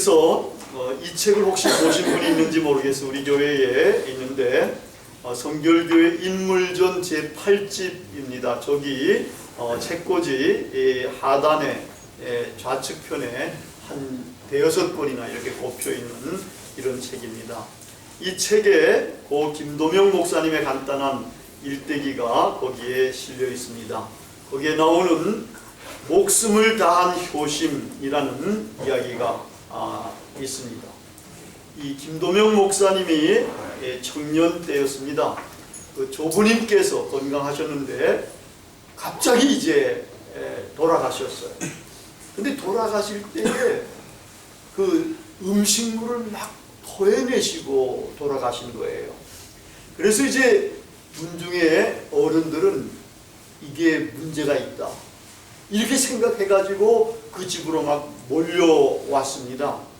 그래서 이 책을 혹시 보신 분이 있는지 모르겠어요. 우리 교회에 있는데 성결교회 인물전 제8집입니다. 저기 책꽂이 하단에 좌측편에 한 대여섯 권이나 이렇게 꼽혀있는 이런 책입니다. 이 책에 고 김도명 목사님의 간단한 일대기가 거기에 실려 있습니다. 거기에 나오는 목숨을 다한 효심이라는 이야기가 있습니다. 이 김도명 목사님이 청년 때였습니다. 그 조부님께서 건강하셨는데 갑자기 이제 돌아가셨어요. 근데 돌아가실 때에 그 음식물을 막 토해내시고 돌아가신 거예요. 그래서 이제 문중의 어른들은 이게 문제가 있다 이렇게 생각해가지고 그 집으로 막 몰려왔습니다.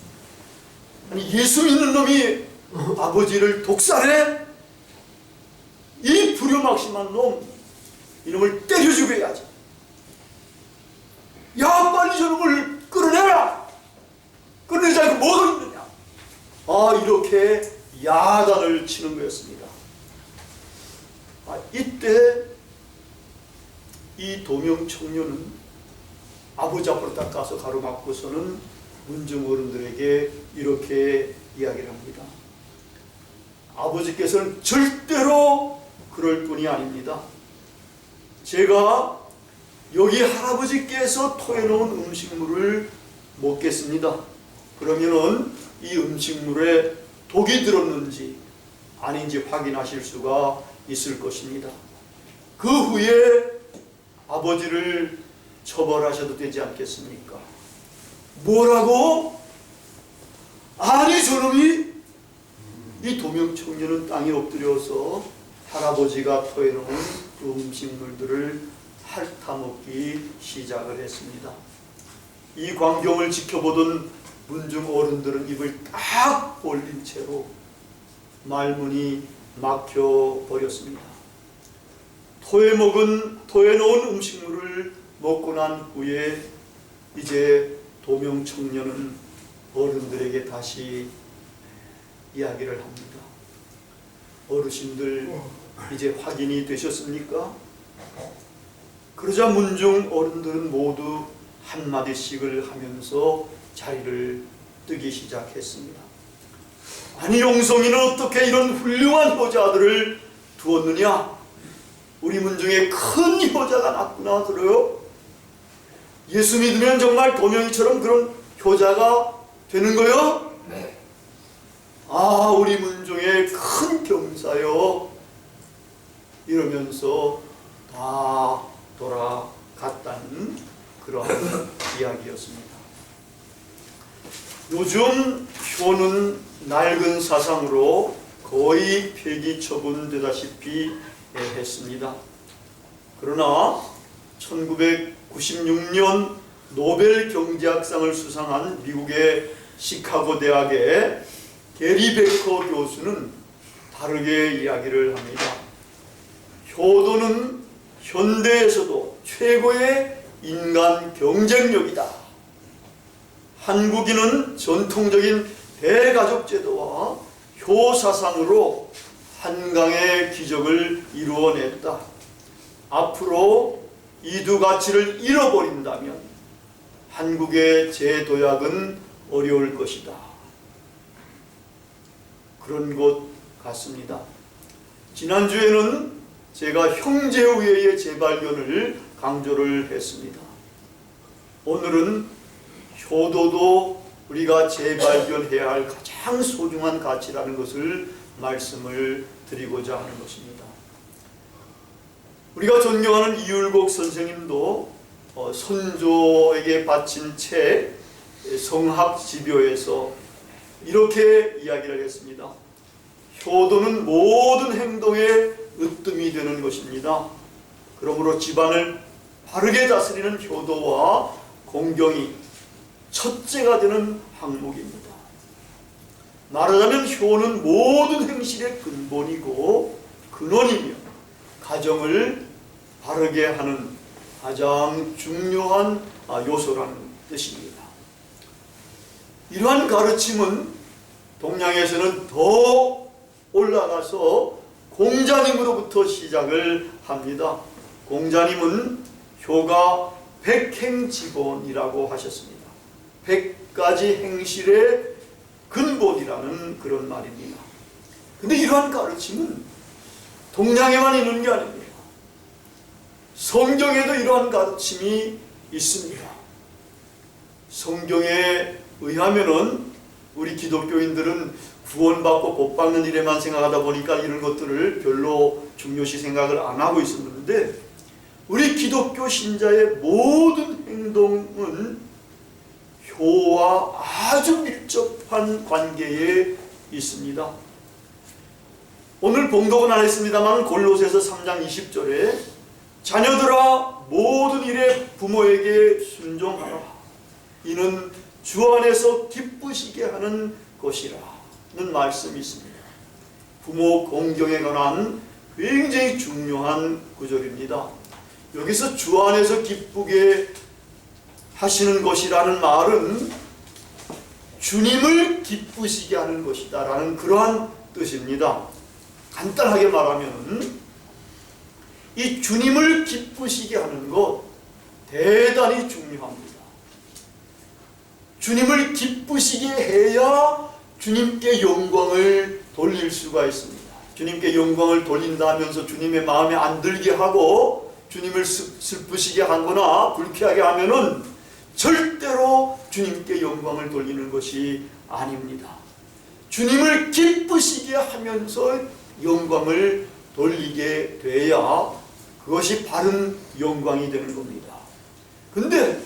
아니, 예수 믿는 놈이 아버지를 독살해? 이 불효막심한 놈, 이놈을 때려 죽여야지. 야, 빨리 저놈을 끌어내라. 끌어내지 않고 뭐가 있느냐. 이렇게 야단을 치는 거였습니다. 이때 이 도명 청년은 아버지 앞으로 딱 가서 가로막고서는 문중 어른들에게 이렇게 이야기를 합니다. 아버지께서는 절대로 그럴 분이 아닙니다. 제가 여기 할아버지께서 토해놓은 음식물을 먹겠습니다. 그러면은 이 음식물에 독이 들었는지 아닌지 확인하실 수가 있을 것입니다. 그 후에 아버지를 처벌하셔도 되지 않겠습니까? 뭐라고? 아니, 저놈이 이 도명 청년은 땅에 엎드려서 할아버지가 토해놓은 음식물들을 핥아먹기 시작을 했습니다. 이 광경을 지켜보던 문중 어른들은 입을 딱 벌린 채로 말문이 막혀버렸습니다. 토해놓은 음식물을 먹고 난 후에 이제 도명 청년은 어른들에게 다시 이야기를 합니다. 어르신들 이제 확인이 되셨습니까? 그러자 문중 어른들은 모두 한마디씩을 하면서 자리를 뜨기 시작했습니다. 아니, 용성이는 어떻게 이런 훌륭한 효자들을 두었느냐? 우리 문중에 큰 효자가 났구나. 들어요? 예수 믿으면 정말 도명이처럼 그런 효자가 되는 거요? 네. 우리 문중에 큰 경사요. 이러면서 다 돌아갔다는 그런 이야기였습니다. 요즘 효는 낡은 사상으로 거의 폐기 처분되다시피 했습니다. 그러나 1996년 노벨 경제학상을 수상한 미국의 시카고 대학의 게리 베커 교수는 다르게 이야기를 합니다. 효도는 현대에서도 최고의 인간 경쟁력이다. 한국인은 전통적인 대가족 제도와 효 사상으로 한강의 기적을 이루어냈다. 앞으로 이 두 가치를 잃어버린다면 한국의 재도약은 어려울 것이다. 그런 것 같습니다. 지난주에는 제가 형제우애의 재발견을 강조를 했습니다. 오늘은 효도도 우리가 재발견해야 할 가장 소중한 가치라는 것을 말씀을 드리고자 하는 것입니다. 우리가 존경하는 이율곡 선생님도 선조에게 바친 책 성학지묘에서 이렇게 이야기를 했습니다. 효도는 모든 행동의 으뜸이 되는 것입니다. 그러므로 집안을 바르게 다스리는 효도와 공경이 첫째가 되는 항목입니다. 말하자면 효는 모든 행실의 근본이고 근원이며 가정을 바르게 하는 가장 중요한 요소라는 뜻입니다. 이러한 가르침은 동양에서는 더 올라가서 공자님으로부터 시작을 합니다. 공자님은 효가 백행지본이라고 하셨습니다. 100가지 행실의 근본이라는 그런 말입니다. 근데 이러한 가르침은 동양에만 있는 게 아닙니다. 성경에도 이러한 가르침이 있습니다. 성경에 의하면은 우리 기독교인들은 구원받고 복받는 일에만 생각하다 보니까 이런 것들을 별로 중요시 생각을 안 하고 있었는데, 우리 기독교 신자의 모든 행동은 효와 아주 밀접한 관계에 있습니다. 오늘 봉독은 안 했습니다만 골로새서 3장 20절에 자녀들아 모든 일에 부모에게 순종하라. 이는 주 안에서 기쁘시게 하는 것이라는 말씀이 있습니다. 부모 공경에 관한 굉장히 중요한 구절입니다. 여기서 주 안에서 기쁘게 하시는 것이라는 말은 주님을 기쁘시게 하는 것이다 라는 그러한 뜻입니다. 간단하게 말하면 이 주님을 기쁘시게 하는 것 대단히 중요합니다. 주님을 기쁘시게 해야 주님께 영광을 돌릴 수가 있습니다. 주님께 영광을 돌린다 하면서 주님의 마음에 안 들게 하고 주님을 슬프시게 하거나 불쾌하게 하면은 절대로 주님께 영광을 돌리는 것이 아닙니다. 주님을 기쁘시게 하면서 영광을 돌리게 돼야 그것이 바른 영광이 되는 겁니다. 근데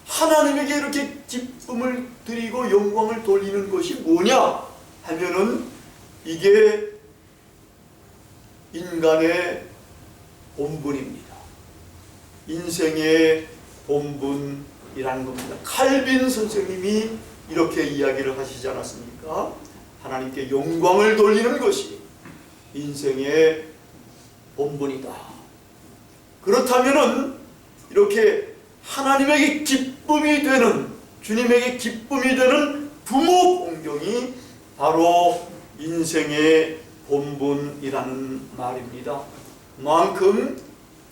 하나님에게 이렇게 기쁨을 드리고 영광을 돌리는 것이 뭐냐 하면은 이게 인간의 본분입니다. 인생의 본분이라는 겁니다. 칼빈 선생님이 이렇게 이야기를 하시지 않았습니까? 하나님께 영광을 돌리는 것이 인생의 본분이다. 그렇다면은 이렇게 하나님에게 기쁨이 되는, 주님에게 기쁨이 되는 부모 공경이 바로 인생의 본분이라는 말입니다. 그만큼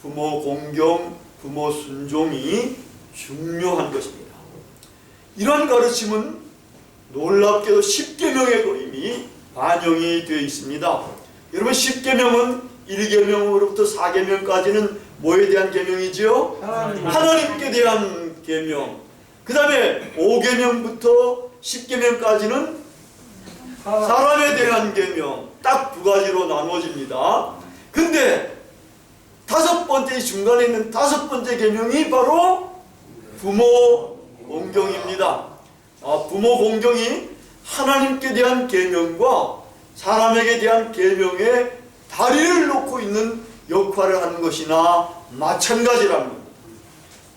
부모 공경, 부모 순종이 중요한 것입니다. 이러한 가르침은 놀랍게도 10계명에도 이미 반영이 되어 있습니다. 여러분 10계명은 1계명으로부터 4계명까지는 뭐에 대한 계명이죠? 하나님께 대한 계명. 그 다음에 5계명부터 10계명까지는 사람에 대한 계명. 딱 두 가지로 나눠집니다. 근데 다섯 번째, 중간에 있는 다섯 번째 계명이 바로 부모 공경입니다. 부모 공경이 하나님께 대한 계명과 사람에게 대한 계명에 다리를 놓고 있는 역할을 하는 것이나 마찬가지라는 겁니다.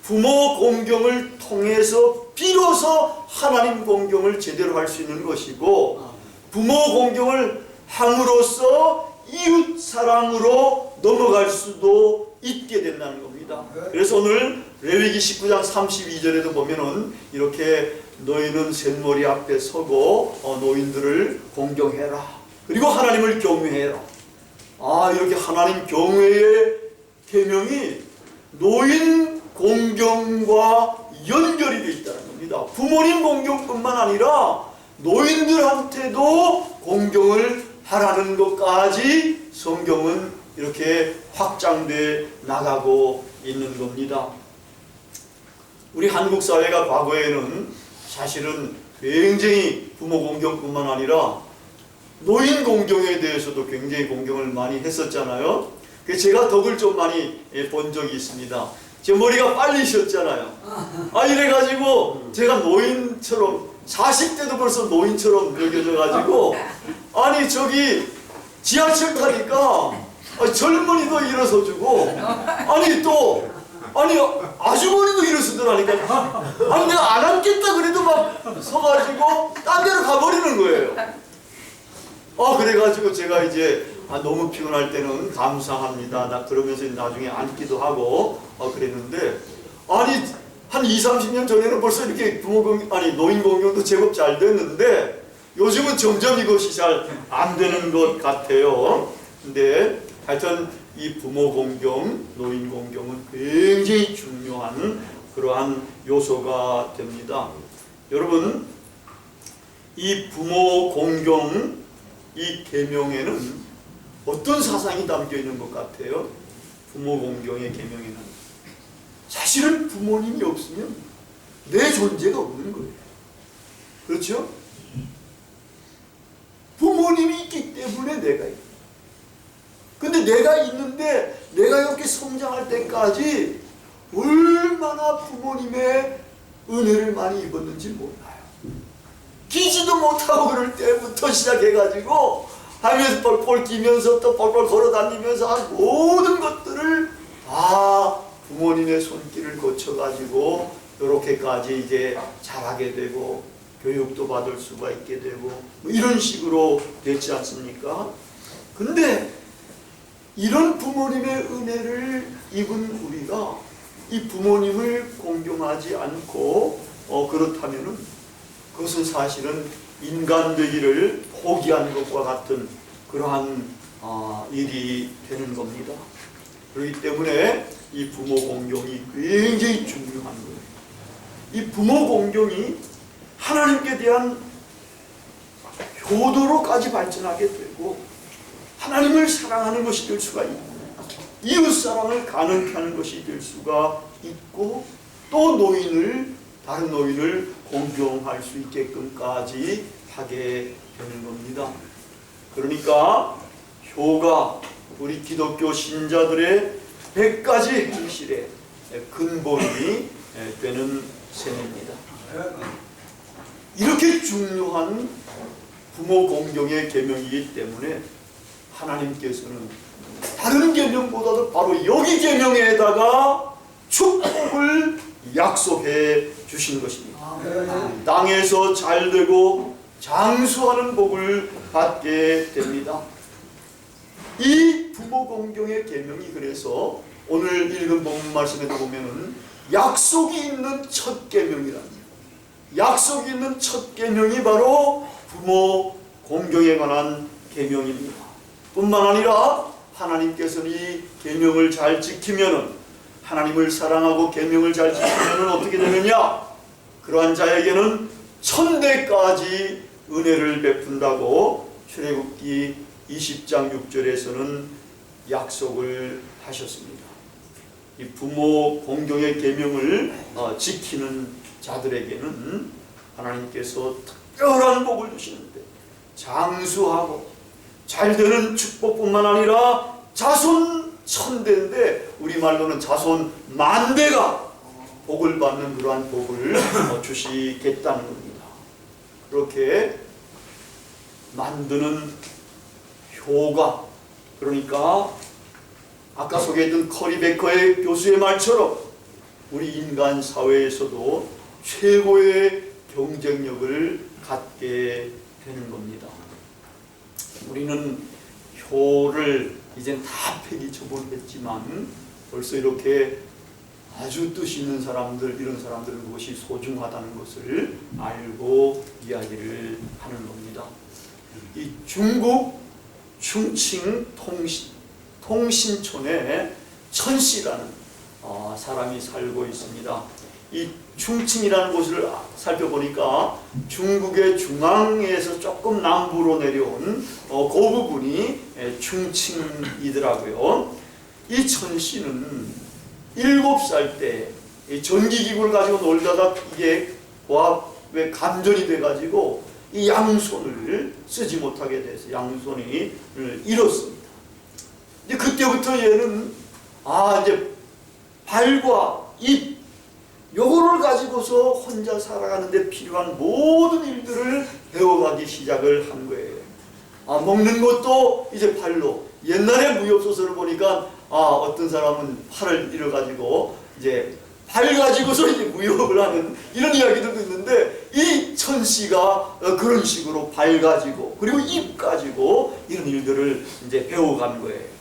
부모 공경을 통해서 비로소 하나님 공경을 제대로 할 수 있는 것이고, 부모 공경을 함으로써 이웃 사랑으로 넘어갈 수도 있게 된다는 겁니다. 그래서 오늘 레위기 19장 32절에도 보면은 이렇게 너희는 셋머리 앞에 서고 노인들을 공경해라. 그리고 하나님을 경외해라. 이렇게 하나님 경외의 계명이 노인 공경과 연결이 되어 있다는 겁니다. 부모님 공경뿐만 아니라 노인들한테도 공경을 하라는 것까지 성경은 이렇게 확장돼 나가고 있는 겁니다. 우리 한국 사회가 과거에는 사실은 굉장히 부모 공경뿐만 아니라 노인 공경에 대해서도 굉장히 공경을 많이 했었잖아요. 제가 덕을 좀 많이 본 적이 있습니다. 제 머리가 빨리셨잖아요. 이래가지고 제가 노인처럼 40대도 벌써 노인처럼 여겨져가지고 아니 저기 지하철 타니까 젊은이도 일어서주고 아니 아주머니도 일어서더라니까. 내가 안 앉겠다 그래도 막 서가지고 딴 데로 가버리는 거예요. 그래가지고 제가 이제 너무 피곤할 때는 감사합니다. 나 그러면서 나중에 앉기도 하고 그랬는데, 한 20, 30년 전에는 벌써 이렇게 노인 공경도 제법 잘 됐는데 요즘은 점점 이것이 잘 안 되는 것 같아요. 근데 하여튼 이 부모 공경, 노인 공경은 굉장히 중요한 그러한 요소가 됩니다. 여러분, 이 부모 공경, 이 계명에는 어떤 사상이 담겨 있는 것 같아요? 부모 공경의 계명에는 사실은 부모님이 없으면 내 존재가 없는 거예요. 그렇죠? 부모님이 있기 때문에 내가 있어요. 근데 내가 있는데 내가 이렇게 성장할 때까지 얼마나 부모님의 은혜를 많이 입었는지 몰라요. 기지도 못하고 그럴 때부터 시작해가지고 하면서 뻘뻘 뛰면서 또 뻘뻘 걸어다니면서 한 모든 것들을 다 부모님의 손길을 거쳐가지고 이렇게까지 이제 자라게 되고 교육도 받을 수가 있게 되고 뭐 이런 식으로 됐지 않습니까? 근데 이런 부모님의 은혜를 입은 우리가 이 부모님을 공경하지 않고 그렇다면은 그것은 사실은 인간 되기를 포기한 것과 같은 그러한 일이 되는 겁니다. 그렇기 때문에 이 부모 공경이 굉장히 중요한 거예요. 이 부모 공경이 하나님께 대한 효도로까지 발전하게 되고 하나님을 사랑하는 것이 될 수가 있고 이웃사랑을 가능케 하는 것이 될 수가 있고 또 다른 노인을 공경할 수 있게끔까지 하게 되는 겁니다. 그러니까 효가 우리 기독교 신자들의 100가지 행실의 근본이 되는 셈입니다. 이렇게 중요한 부모 공경의 계명이기 때문에 하나님께서는 다른 계명보다도 바로 여기 계명에다가 축복을 약속해 주신 것입니다. 땅에서 잘되고 장수하는 복을 받게 됩니다. 이 부모 공경의 계명이 그래서 오늘 읽은 본문 말씀에도 보면은 약속이 있는 첫 계명이랍니다. 약속이 있는 첫 계명이 바로 부모 공경에 관한 계명입니다. 뿐만 아니라 하나님께서는 이 계명을 잘 지키면은 하나님을 사랑하고 계명을 잘 지키면은 어떻게 되느냐? 그러한 자에게는 천대까지 은혜를 베푼다고 출애굽기 20장 6절에서는 약속을 하셨습니다. 이 부모 공경의 계명을 지키는 자들에게는 하나님께서 특별한 복을 주시는데 장수하고 잘되는 축복뿐만 아니라 자손 천대인데 우리말로는 자손 만대가 복을 받는 그러한 복을 주시겠다는 겁니다. 그렇게 만드는 효가, 그러니까 아까 소개했던 커리 베커의 교수의 말처럼 우리 인간 사회에서도 최고의 경쟁력을 갖게 되는 겁니다. 우리는 효를 이젠 다 폐기 처분했지만 벌써 이렇게 아주 뜻 있는 사람들, 이런 사람들은 그것이 소중하다는 것을 알고 이야기를 하는 겁니다. 이 중국 충칭 통신촌에 천씨라는 사람이 살고 있습니다. 이 충칭이라는 곳을 살펴보니까 중국의 중앙에서 조금 남부로 내려온 그 부분이 충칭이더라고요. 이 천씨는 7살 때 전기기구를 가지고 놀다가 이게 고압에 감전이 돼가지고 이 양손을 쓰지 못하게 돼서 양손이 잃었습니다. 근데 그때부터 얘는 이제 발과 입 요거를 가지고서 혼자 살아가는데 필요한 모든 일들을 배워가기 시작을 한 거예요. 먹는 것도 이제 팔로. 옛날에 무협소설을 보니까 어떤 사람은 팔을 잃어가지고 이제 발 가지고서 이제 무협을 하는 이런 이야기들도 있는데 이 천씨가 그런 식으로 발 가지고 그리고 입 가지고 이런 일들을 이제 배워간 거예요.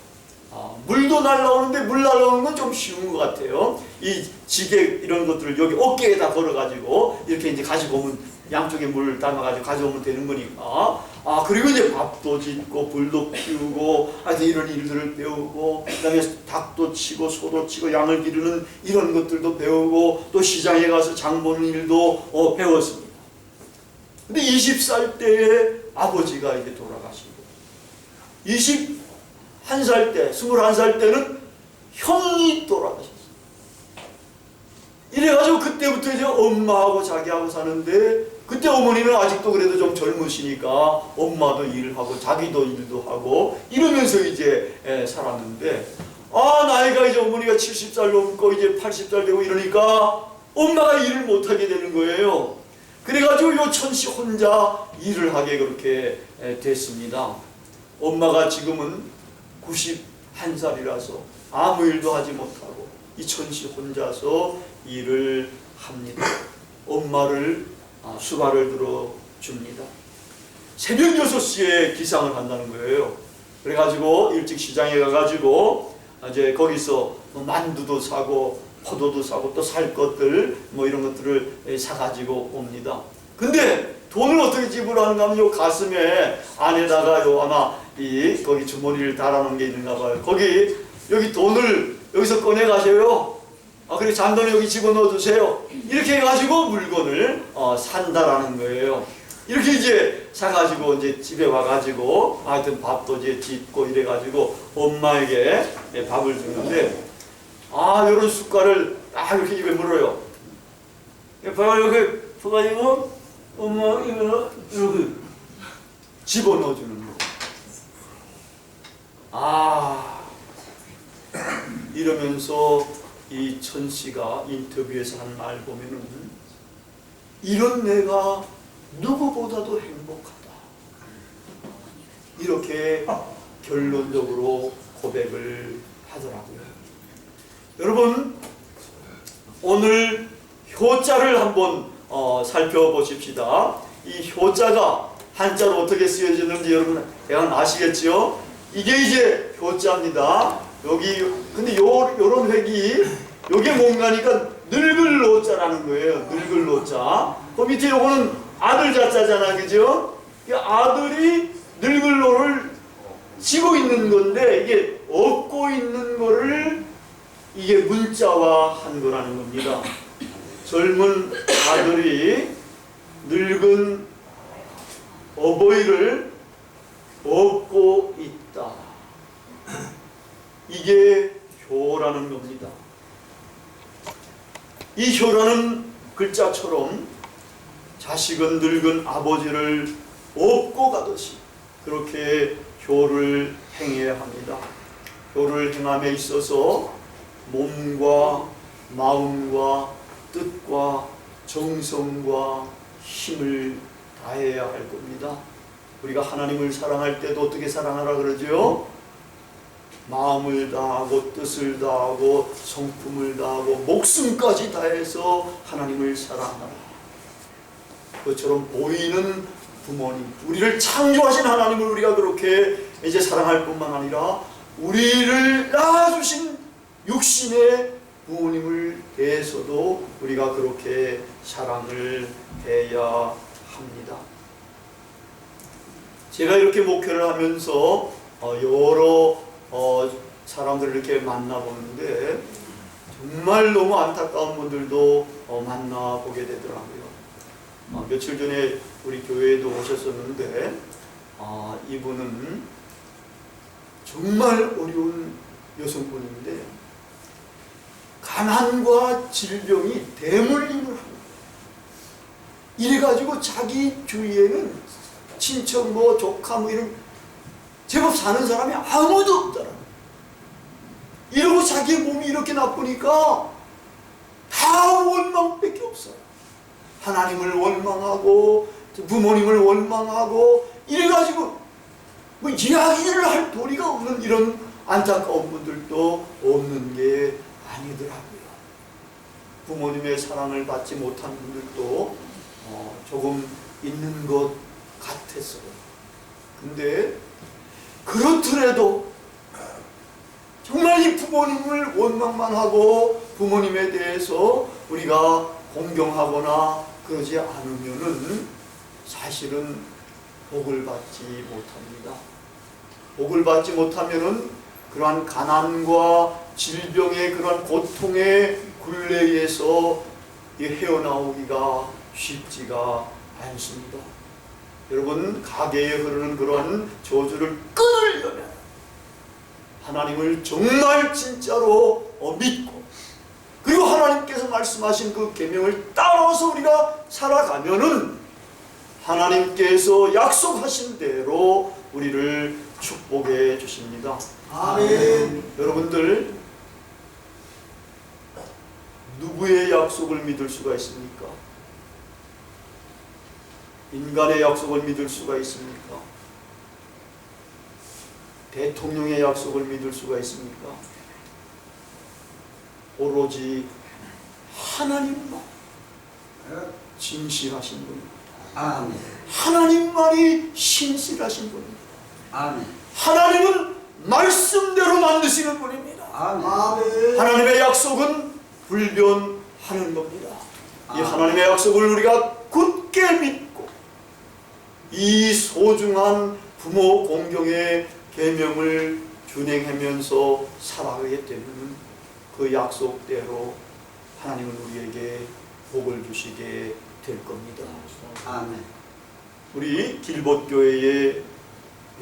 물도 날라오는데 물 날라오는 건 좀 쉬운 것 같아요. 이 지게 이런 것들을 여기 어깨에다 걸어가지고 이렇게 이제 가지고 오면 양쪽에 물을 담아가지고 가져오면 되는 거니까. 그리고 이제 밥도 짓고 불도 피우고 하여튼 이런 일들을 배우고, 그 다음에 닭도 치고 소도 치고 양을 기르는 이런 것들도 배우고, 또 시장에 가서 장 보는 일도 배웠습니다. 근데 20살 때에 아버지가 이제 돌아가시고, 21살 때, 21살 때는 형이 돌아가셨어요. 이래가지고 그때부터 이제 엄마하고 자기하고 사는데, 그때 어머니는 아직도 그래도 좀 젊으시니까 엄마도 일을 하고 자기도 일도 하고 이러면서 이제 살았는데, 나이가 이제 어머니가 70살 넘고 이제 80살 되고 이러니까 엄마가 일을 못하게 되는 거예요. 그래가지고 요 천씨 혼자 일을 하게 그렇게 됐습니다. 엄마가 지금은 91살이라서 아무 일도 하지 못하고 이 천씨 혼자서 일을 합니다. 엄마를 수발을 들어줍니다. 새벽 6시에 기상을 한다는 거예요. 그래가지고 일찍 시장에 가가지고 이제 거기서 만두도 사고 포도도 사고 또 살 것들 이런 것들을 사가지고 옵니다. 근데 돈을 어떻게 지불하는가 하면 요 가슴에 안에다가 요 아마 거기 주머니를 달아놓은 게 있는가 봐요. 여기 돈을 여기서 꺼내 가세요. 그리고 잔돈을 여기 집어넣어 주세요. 이렇게 해가지고 물건을 산다라는 거예요. 이렇게 이제 사가지고 이제 집에 와가지고 하여튼 밥도 이제 짓고 이래가지고 엄마에게 밥을 주는데, 요런 숟갈을 이렇게 입에 물어요. 밥을 이렇게 퍼가지고 엄마 이거 이렇게 집어넣어 주는 거. 이러면서 이 천씨가 인터뷰에서 한 말 보면은, 이런 내가 누구보다도 행복하다, 이렇게 결론적으로 고백을 하더라고요. 여러분, 오늘 효자를 한번 살펴보십시다. 이 효자가 한자로 어떻게 쓰여지는지 여러분 대강 아시겠죠? 이게 이제 효자입니다. 근데 요런 획이 요게 뭔가니까 늙을 노자라는 거예요. 늙을 노자. 그 밑에 요거는 아들 자자잖아, 그죠? 이 아들이 늙을 노를 지고 있는 건데, 이게 업고 있는 거를 이게 문자화 한 거라는 겁니다. 젊은 아들이 늙은 어버이를 업고 있다. 이게 효라는 겁니다. 이 효라는 글자처럼 자식은 늙은 아버지를 업고 가듯이 그렇게 효를 행해야 합니다. 효를 행함에 있어서 몸과 마음과 뜻과 정성과 힘을 다해야 할 겁니다. 우리가 하나님을 사랑할 때도 어떻게 사랑하라 그러죠? 마음을 다하고 뜻을 다하고 성품을 다하고 목숨까지 다해서 하나님을 사랑하라. 그처럼 보이는 부모님, 우리를 창조하신 하나님을 우리가 그렇게 이제 사랑할 뿐만 아니라 우리를 낳아주신 육신의 부모님을 대해서도 우리가 그렇게 사랑을 해야 합니다. 제가 이렇게 목회를 하면서 여러 사람들을 이렇게 만나보는데 정말 너무 안타까운 분들도 만나보게 되더라고요. 며칠 전에 우리 교회에도 오셨었는데 이분은 정말 어려운 여성분인데 가난과 질병이 대물림을 합니다. 이래가지고 자기 주위에는 친척 조카 이런 제법 사는 사람이 아무도 없더라. 이러고 자기 몸이 이렇게 나쁘니까 다 원망밖에 없어요. 하나님을 원망하고 부모님을 원망하고 이래가지고 이야기를 할 도리가 없는 이런 안타까운 분들도 없는 게 아니더라고요. 부모님의 사랑을 받지 못한 분들도 조금 있는 것 같았어요. 근데 그렇더라도 정말 이 부모님을 원망만 하고 부모님에 대해서 우리가 공경하거나 그러지 않으면은 사실은 복을 받지 못합니다. 복을 받지 못하면은 그러한 가난과 질병의 그러한 고통의 굴레에서 헤어나오기가 쉽지가 않습니다. 여러분, 가계에 흐르는 그러한 저주를 끊으려면 하나님을 정말 진짜로 믿고, 그리고 하나님께서 말씀하신 그 계명을 따라서 우리가 살아가면은 하나님께서 약속하신 대로 우리를 축복해 주십니다. 아멘. 여러분들, 누구의 약속을 믿을 수가 있습니까? 인간의 약속을 믿을 수가 있습니까? 대통령의 약속을 믿을 수가 있습니까? 오로지 하나님만 진실하신 분입니다. 아멘. 하나님만이 신실하신 분입니다. 아멘. 하나님은 말씀대로 만드시는 분입니다. 아멘. 하나님의 약속은 불변하는 겁니다. 이 하나님의 약속을 우리가 굳게 믿고 이 소중한 부모 공경의 계명을 준행하면서 살아가게 되면 그 약속대로 하나님은 우리에게 복을 주시게 될 겁니다. 아멘. 우리 길봇교회의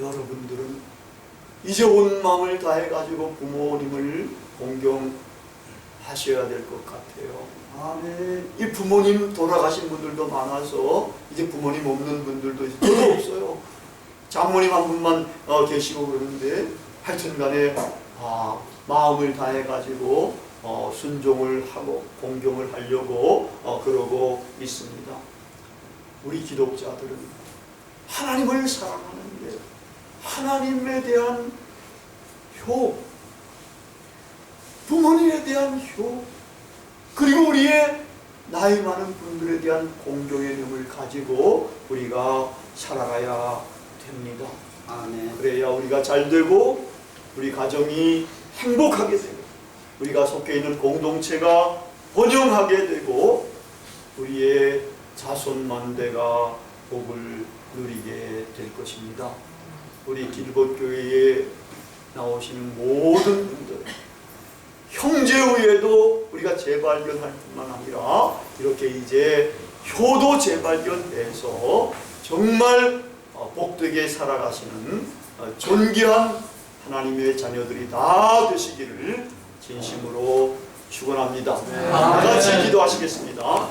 여러분들은 이제 온 마음을 다해가지고 부모님을 공경하셔야 될 것 같아요. 아멘. 이 부모님 돌아가신 분들도 많아서 이제 부모님 없는 분들도 저도 없어요. 장모님 한 분만 계시고 그러는데 하여튼 간에 마음을 다해가지고 순종을 하고 공경을 하려고 그러고 있습니다. 우리 기독자들은 하나님을 사랑하는데 하나님에 대한 부모님에 대한 그리고 우리의 나이 많은 분들에 대한 공경의 눈을 가지고 우리가 살아가야 됩니다. 아멘. 그래야 우리가 잘 되고 우리 가정이 행복하게 되고 우리가 속해 있는 공동체가 번영하게 되고 우리의 자손만대가 복을 누리게 될 것입니다. 우리 길봇교회에 나오시는 모든 분들, 형제 외에도 우리가 재발견할 뿐만 아니라 이렇게 이제 효도 재발견해서 정말 복되게 살아가시는 존귀한 하나님의 자녀들이 다 되시기를 진심으로 축원합니다. 다 같이 기도하시겠습니다.